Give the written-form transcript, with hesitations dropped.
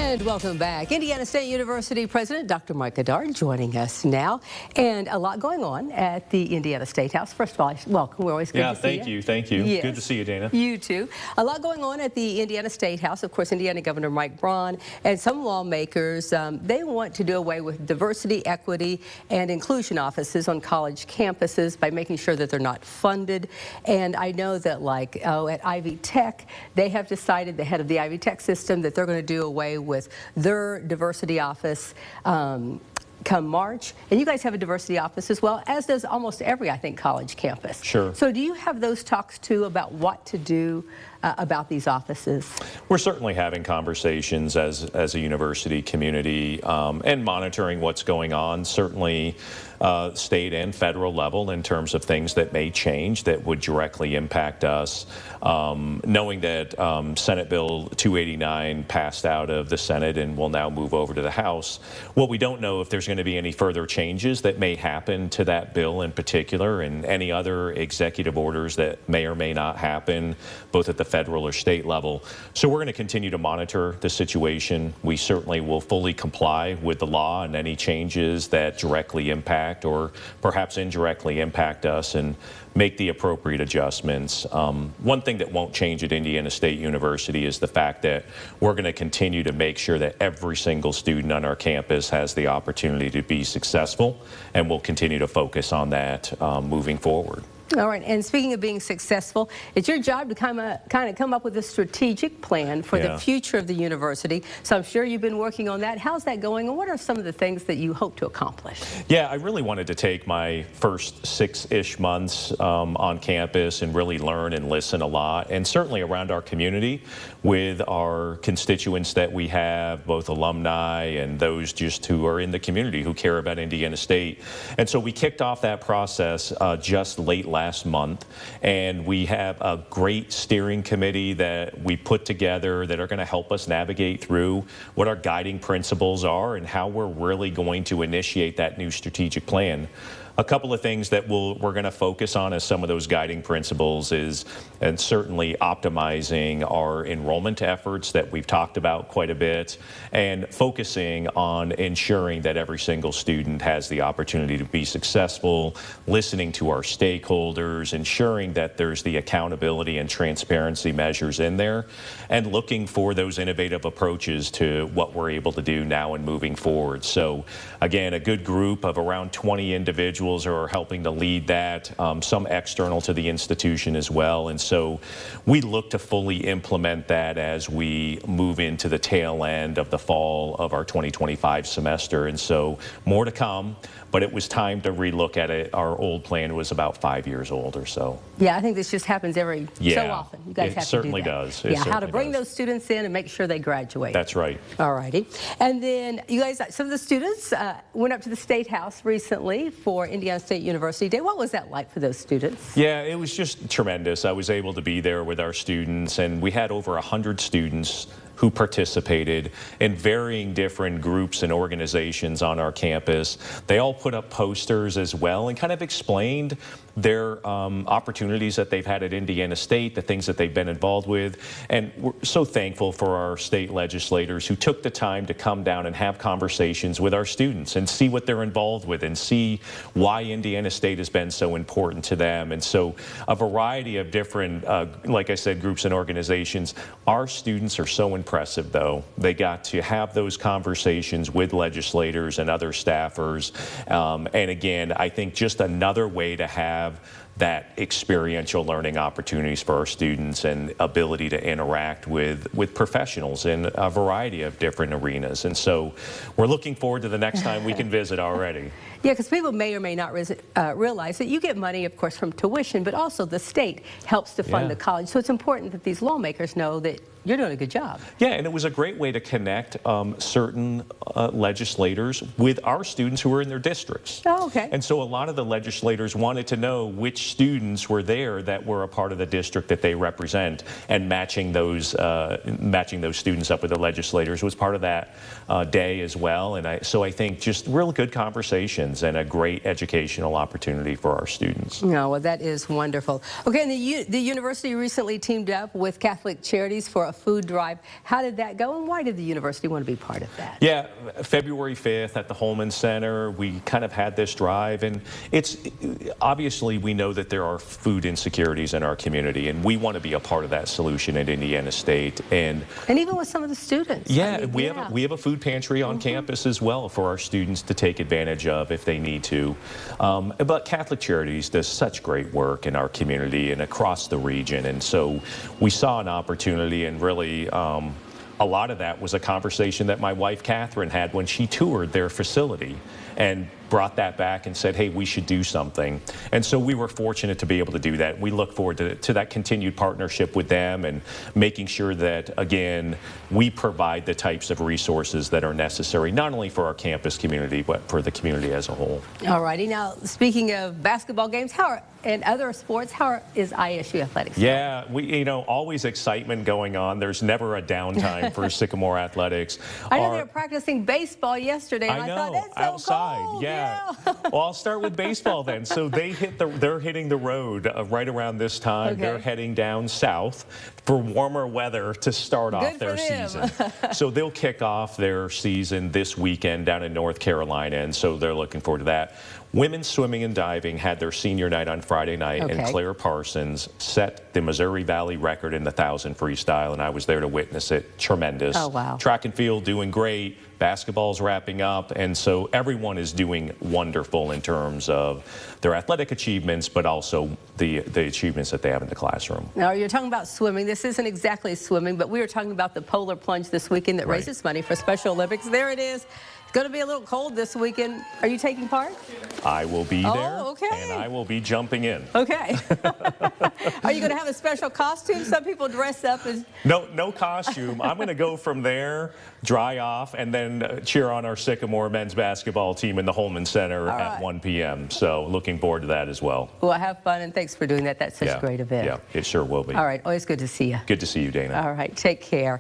And welcome back. Indiana State University President Dr. Godard joining us now. And a lot going on at the Indiana State House. First of all, welcome. We're always good to see you. Thank you. Yes. Good to see you, Dana. You too. A lot going on at the Indiana State House. Of course, Indiana Governor Mike Braun and some lawmakers, they want to do away with diversity, equity, and inclusion offices on college campuses by making sure that they're not funded. And I know that at Ivy Tech, they have decided, the head of the Ivy Tech system, that they're going to do away with their diversity office come March. And you guys have a diversity office as well, as does almost every, I think, college campus. Sure. So do you have those talks too about what to do about these offices? We're certainly having conversations as a university community and monitoring what's going on, certainly state and federal level, in terms of things that may change that would directly impact us. Knowing that Senate Bill 289 passed out of the Senate and will now move over to the House, what we don't know if there's going to be any further changes that may happen to that bill in particular, and any other executive orders that may or may not happen, both at the federal or state level. So we're going to continue to monitor the situation. We certainly will fully comply with the law and any changes that directly impact or perhaps indirectly impact us, and make the appropriate adjustments. One thing that won't change at Indiana State University is the fact that we're going to continue to make sure that every single student on our campus has the opportunity to be successful, and we'll continue to focus on that moving forward. All right, and speaking of being successful, it's your job to kind of come up with a strategic plan for the future of the university. So I'm sure you've been working on that. How's that going, and what are some of the things that you hope to accomplish? Yeah, I really wanted to take my first 6-ish months on campus and really learn and listen a lot, and certainly around our community with our constituents that we have, both alumni and those just who are in the community who care about Indiana State. And so we kicked off that process just late last month, and we have a great steering committee that we put together that are going to help us navigate through what our guiding principles are and how we're really going to initiate that new strategic plan. A couple of things that we're going to focus on as some of those guiding principles is, and certainly optimizing our enrollment efforts that we've talked about quite a bit, and focusing on ensuring that every single student has the opportunity to be successful, listening to our stakeholders, ensuring that there's the accountability and transparency measures in there, and looking for those innovative approaches to what we're able to do now and moving forward. So again, a good group of around 20 individuals are helping to lead that, some external to the institution as well. And so we look to fully implement that as we move into the tail end of the fall of our 2025 semester. And so more to come, but it was time to relook at it. Our old plan was about 5 years old or so. Yeah, I think this just happens every so often. You guys have to do that. It certainly does. Yeah, how to bring those students in and make sure they graduate. That's right. All righty. And then you guys, some of the students went up to the State House recently for Indiana State University Day. What was that like for those students? Yeah, it was just tremendous. I was able to be there with our students, and we had over 100 students who participated in varying different groups and organizations on our campus. They all put up posters as well and kind of explained their opportunities that they've had at Indiana State, the things that they've been involved with. And we're so thankful for our state legislators who took the time to come down and have conversations with our students and see what they're involved with and see why Indiana State has been so important to them. And so a variety of different, like I said, groups and organizations. Our students are so impressive, though. They got to have those conversations with legislators and other staffers. And again, I think just another way to have that experiential learning opportunities for our students and ability to interact with professionals in a variety of different arenas. And so we're looking forward to the next time we can visit already. Yeah, because people may or may not realize that you get money, of course, from tuition, but also the state helps to fund the college. So it's important that these lawmakers know that you're doing a good job. Yeah, and it was a great way to connect certain legislators with our students who are in their districts. Oh, okay. And so a lot of the legislators wanted to know which students were there that were a part of the district that they represent, and matching those students up with the legislators was part of that day as well. And so I think just real good conversations and a great educational opportunity for our students. No, well, that is wonderful. Okay, and the university recently teamed up with Catholic Charities for a food drive. How did that go, and why did the university want to be part of that? Yeah, February 5th at the Holman Center, we kind of had this drive, and it's obviously we know that there are food insecurities in our community, and we want to be a part of that solution at Indiana State. And even with some of the students. Yeah, we have a food pantry on campus as well for our students to take advantage of if they need to. But Catholic Charities does such great work in our community and across the region, and so we saw an opportunity, and really a lot of that was a conversation that my wife Catherine had when she toured their facility and brought that back and said, hey, we should do something. And so we were fortunate to be able to do that. We look forward to that continued partnership with them and making sure that, again, we provide the types of resources that are necessary, not only for our campus community, but for the community as a whole. All righty. Now, speaking of basketball games, and other sports, how is ISU athletics? Yeah, always excitement going on. There's never a downtime for Sycamore athletics. I know they were practicing baseball yesterday, and I thought, that's so outside. cold. Yeah. Well, I'll start with baseball then. So they're hitting the road right around this time. Okay. They're heading down south for warmer weather to start off their season. So they'll kick off their season this weekend down in North Carolina, and so they're looking forward to that. Women's swimming and diving had their senior night on Friday night, and Claire Parsons set the Missouri Valley record in the 1,000 freestyle, and I was there to witness it. Tremendous. Oh, wow. Track and field doing great. Basketball's wrapping up, and so everyone is doing wonderful in terms of their athletic achievements, but also the achievements that they have in the classroom. Now, you're talking about swimming. This isn't exactly swimming, but we were talking about the polar plunge this weekend that raises money for Special Olympics. There it is. It's going to be a little cold this weekend. Are you taking part? I will be there, okay. and I will be jumping in. Okay. Are you going to have a special costume? Some people dress up as... No costume. I'm going to go from there, dry off, and then cheer on our Sycamore men's basketball team in the Holman Center at 1 p.m. So looking forward to that as well. Well, have fun, and thanks for doing that. That's such a great event. Yeah, it sure will be. All right. Always good to see you. Good to see you, Dana. All right. Take care.